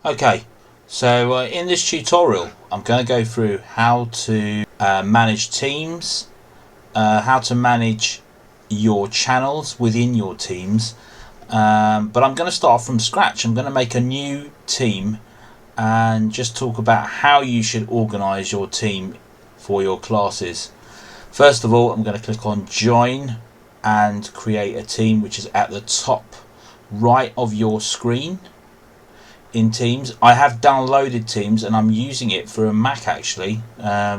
Okay, so in this tutorial I'm going to go through how to manage teams, how to manage your channels within your teams, but I'm going to start from scratch. I'm going to make a new team and just talk about how you should organise your team for your classes. First of all, I'm going to click on join and create a team, which is at the top right of your screen. In Teams, I have downloaded Teams and I'm using it for a Mac actually,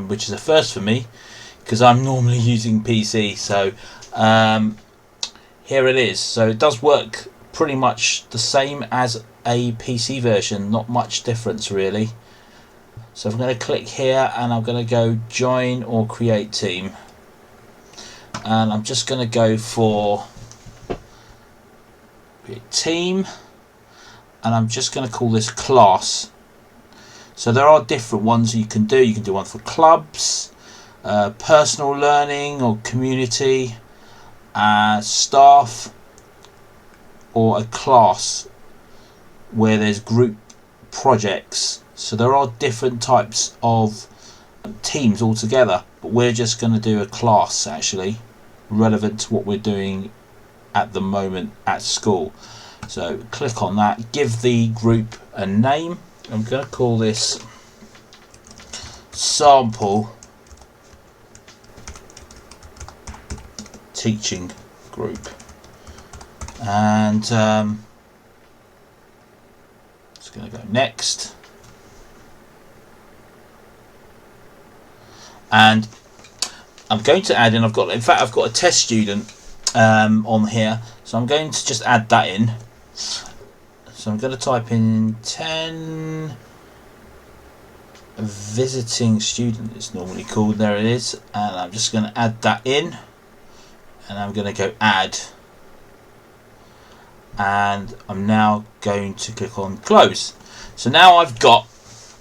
which is a first for me because I'm normally using PC. So here it is. So it does work pretty much the same as a PC version, not much difference really. So I'm going to click here and I'm going to go join or create team, and I'm just going to go for create team, and I'm just going to call this class. So there are different ones you can do. You can do one for clubs, personal learning or community, staff, or a class where there's group projects. So there are different types of teams altogether, but we're just going to do a class actually, relevant to what we're doing at the moment at school. So click on that, give the group a name. I'm going to call this sample teaching group, and just going to go next, and I'm going to add in, I've got a test student on here, so I'm going to just add that in. So I'm going to type in 10 visiting student, it's normally called, there it is, and I'm just going to add that in, and I'm going to go add, and I'm now going to click on close. So now I've got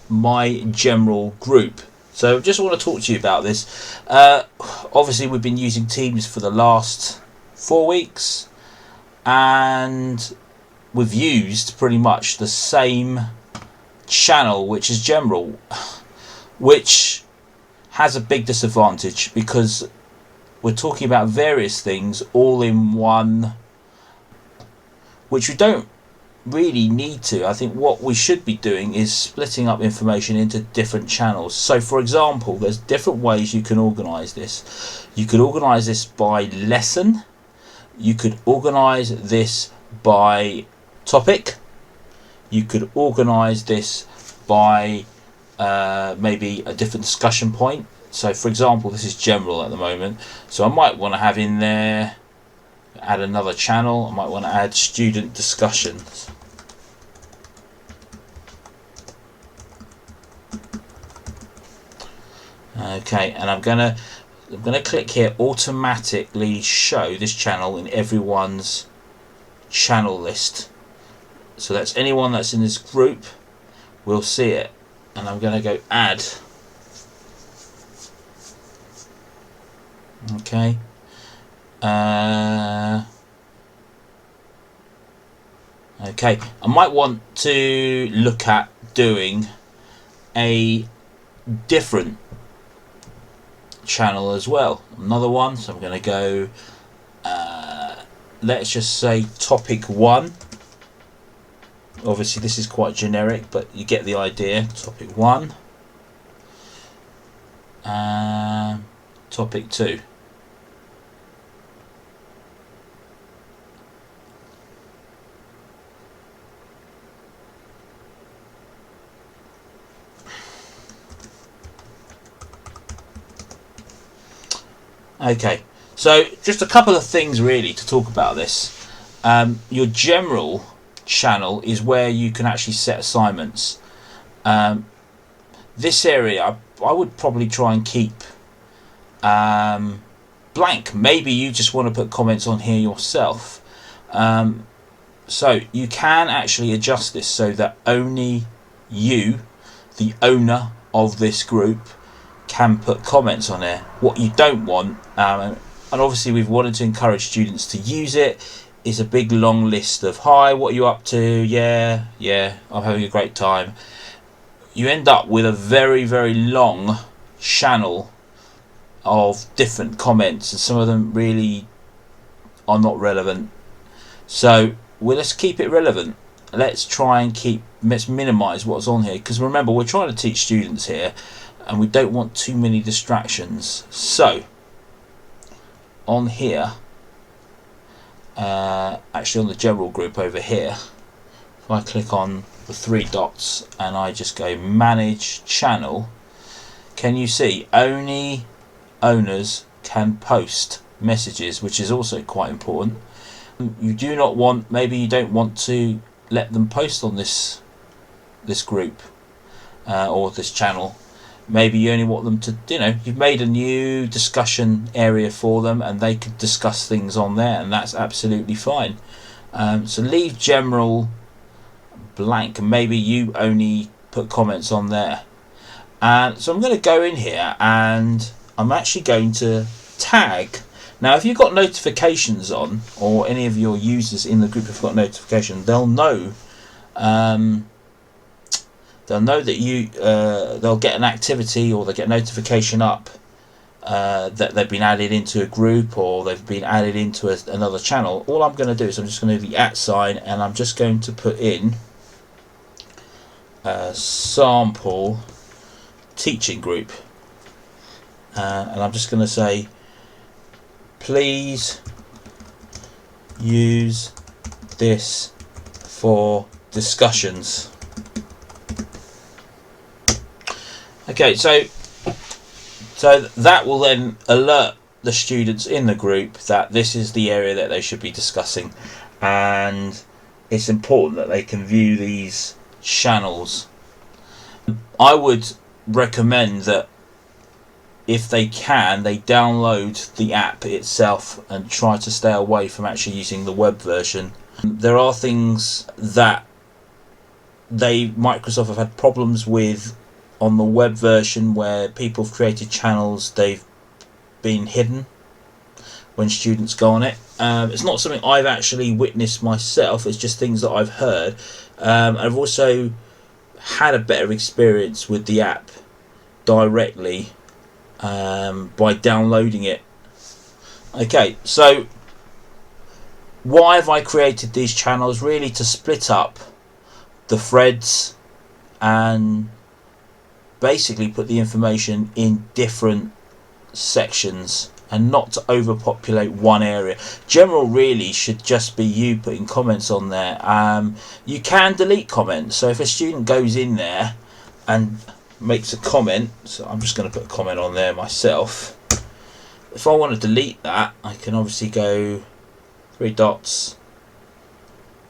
my general group. So I just want to talk to you about this. Obviously we've been using Teams for the last 4 weeks, and we've used pretty much the same channel, which is general, which has a big disadvantage because we're talking about various things all in one, which we don't really need to. I think what we should be doing is splitting up information into different channels. So for example, there's different ways you can organise this. You could organise this by lesson, you could organise this by topic, you could organise this by maybe a different discussion point. So for example, this is general at the moment, so I might want to have in there, add another channel, I might want to add student discussions. Okay, and I'm gonna click here, automatically show this channel in everyone's channel list. So that's anyone that's in this group will see it, and I'm going to go add. Okay. Okay, I might want to look at doing a different channel as well, another one. So I'm going to go, let's just say topic 1. Obviously this is quite generic, but you get the idea. Topic 1, topic 2. Okay, so just a couple of things really to talk about this. Your general channel is where you can actually set assignments. This area I would probably try and keep blank. Maybe you just want to put comments on here yourself. So you can actually adjust this so that only you, the owner of this group, can put comments on there. What you don't want, and obviously we've wanted to encourage students to use it, is a big long list of, hi, what are you up to? Yeah, I'm having a great time. You end up with a very, very long channel of different comments, and some of them really are not relevant. So let's keep it relevant. Let's minimize what's on here, because remember, we're trying to teach students here and we don't want too many distractions. So on here, actually on the general group over here, if I click on the 3 dots and I just go manage channel, can you see only owners can post messages, which is also quite important. You do not want, maybe you don't want to let them post on this group or this channel. Maybe you only want them to, you've made a new discussion area for them and they could discuss things on there, and that's absolutely fine. So leave general blank, and maybe you only put comments on there. And so I'm going to go in here and I'm actually going to tag. Now if you've got notifications on, or any of your users in the group have got notification, they'll know that you they'll get an activity, or they'll get a notification up that they've been added into a group, or they've been added into another channel. All I'm going to do is I'm just going to do the @ sign, and I'm just going to put in sample teaching group, and I'm just going to say, please use this for discussions. Okay, so that will then alert the students in the group that this is the area that they should be discussing, and it's important that they can view these channels. I would recommend that if they can, they download the app itself and try to stay away from actually using the web version. There are things that Microsoft have had problems with on the web version, where people have created channels, they've been hidden when students go on it. It's not something I've actually witnessed myself, it's just things that I've heard. I've also had a better experience with the app directly by downloading it. Okay, so why have I created these channels? Really to split up the threads and basically put the information in different sections, and not to overpopulate one area. General really should just be you putting comments on there. You can delete comments, so if a student goes in there and makes a comment, so I'm just going to put a comment on there myself. If I want to delete that, I can obviously go 3 dots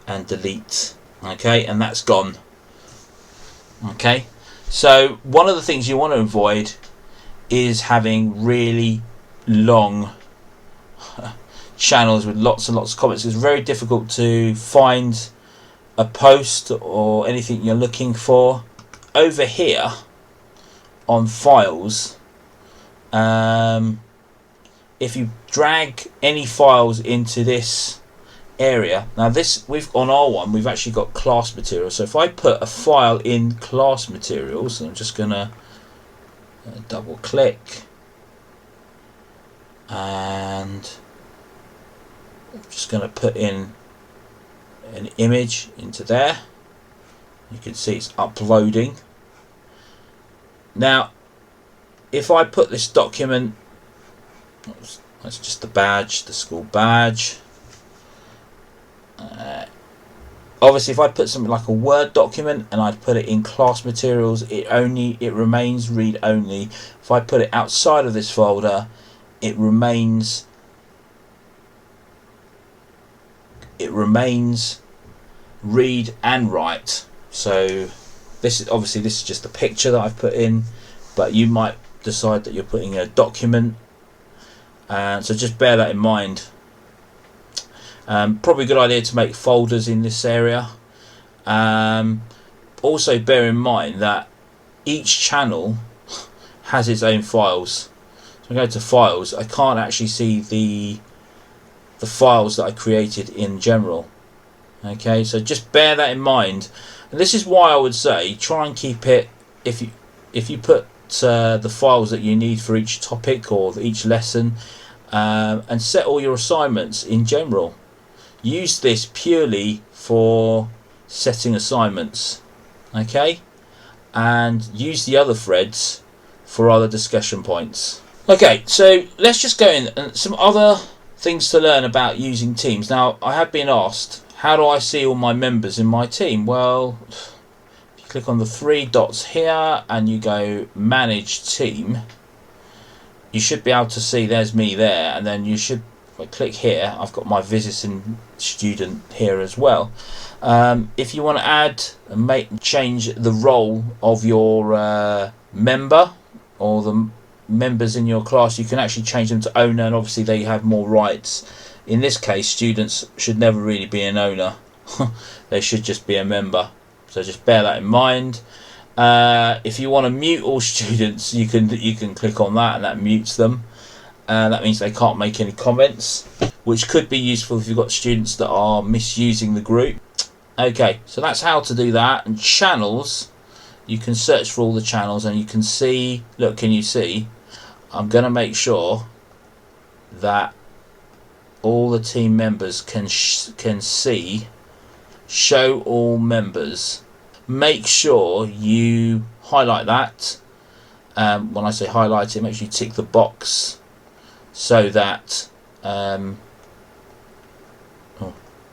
and delete. Okay, and that's gone. Okay, so one of the things you want to avoid is having really long channels with lots and lots of comments. It's very difficult to find a post or anything you're looking for. Over here on files, if you drag any files into this area, now this, on R1 we've actually got class materials, so if I put a file in class materials, I'm just gonna double click and I'm just gonna put in an image into there. You can see it's uploading. Now if I put this document, that's just the badge, the school badge. Obviously if I put something like a Word document and I'd put it in class materials, it remains read only. If I put it outside of this folder, it remains read and write. So this is just a picture that I've put in, but you might decide that you're putting a document, and so just bear that in mind. Probably a good idea to make folders in this area. Also bear in mind that each channel has its own files. So I go to files, I can't actually see the the files that I created in general. Okay, so just bear that in mind, and this is why I would say try and keep it, if you put the files that you need for each topic or each lesson, and set all your assignments in general. Use this purely for setting assignments, okay, and use the other threads for other discussion points. Okay, so let's just go in and some other things to learn about using Teams. Now, I have been asked, how do I see all my members in my team? Well, if you click on the three dots here and you go manage team, you should be able to see there's me there, and then you should, if I click here, I've got my visiting student here as well. If you want to add and change the role of your member or the members in your class, you can actually change them to owner, and obviously they have more rights. In this case, students should never really be an owner. They should just be a member, so just bear that in mind. If you want to mute all students, you can click on that, and that mutes them. That means they can't make any comments, which could be useful if you've got students that are misusing the group. Okay, so that's how to do that. And channels, you can search for all the channels, and you can see, look, can you see, I'm going to make sure that all the team members can see show all members. Make sure you highlight that. When I say highlight it, make sure you tick the box so that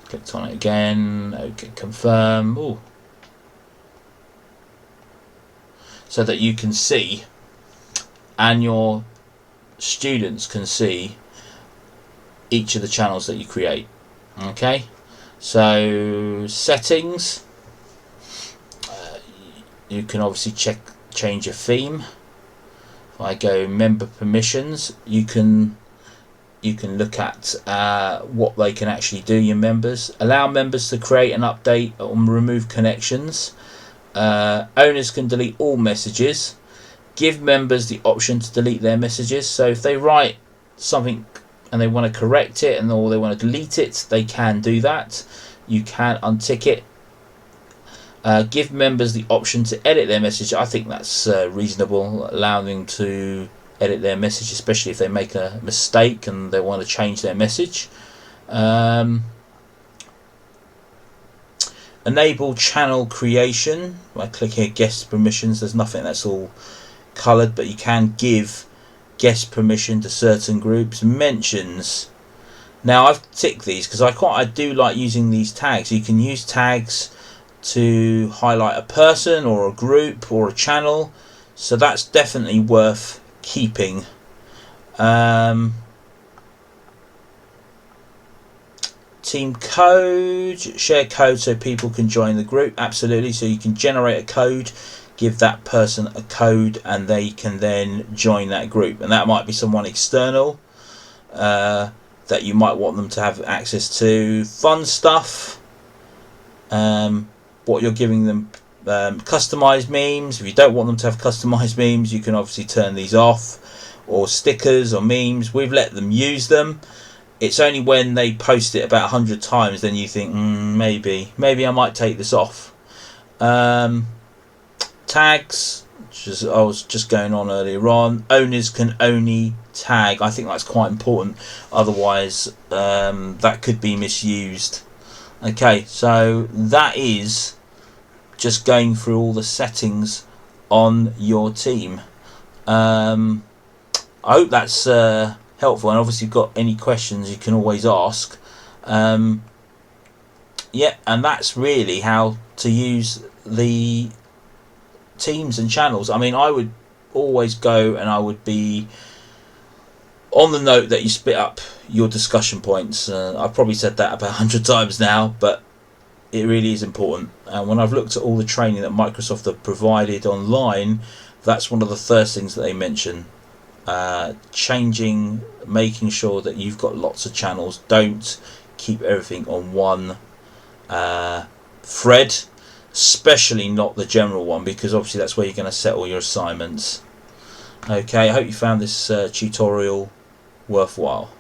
clicked on it again. Okay, confirm. Ooh. So that you can see and your students can see each of the channels that you create. Okay, so settings, you can obviously change your theme. If I go member permissions, you can look at what they can actually do. Your members, allow members to create and update or remove connections. Owners can delete all messages. Give members the option to delete their messages. So if they write something and they want to correct it or they want to delete it, they can do that. You can untick it. Give members the option to edit their message. I think that's reasonable, allowing them to edit their message, especially if they make a mistake and they want to change their message. Enable channel creation. By clicking here, guest permissions, there's nothing, that's all coloured, but you can give guest permission to certain groups. Mentions, now I've ticked these because I do like using these tags. You can use tags to highlight a person or a group or a channel, so that's definitely worth keeping. Team code, share code so people can join the group. Absolutely, so you can generate a code, give that person a code, and they can then join that group, and that might be someone external that you might want them to have access to. Fun stuff, what you're giving them, customized memes. If you don't want them to have customized memes, you can obviously turn these off, or stickers or memes. We've let them use them. It's only when they post it about 100 times then you think maybe I might take this off. Tags, which is, I was just going on earlier on. Owners can only tag. I think that's quite important, otherwise that could be misused. Okay, so that is just going through all the settings on your team. I hope that's helpful, and obviously if you've got any questions you can always ask. Yeah, and that's really how to use the teams and channels. I mean, I would always go and I would be on the note that you split up your discussion points. I've probably said that about 100 times now, but it really is important. And when I've looked at all the training that Microsoft have provided online, that's one of the first things that they mention. Making sure that you've got lots of channels. Don't keep everything on one thread, especially not the general one, because obviously that's where you're going to set all your assignments. Okay, I hope you found this tutorial worthwhile.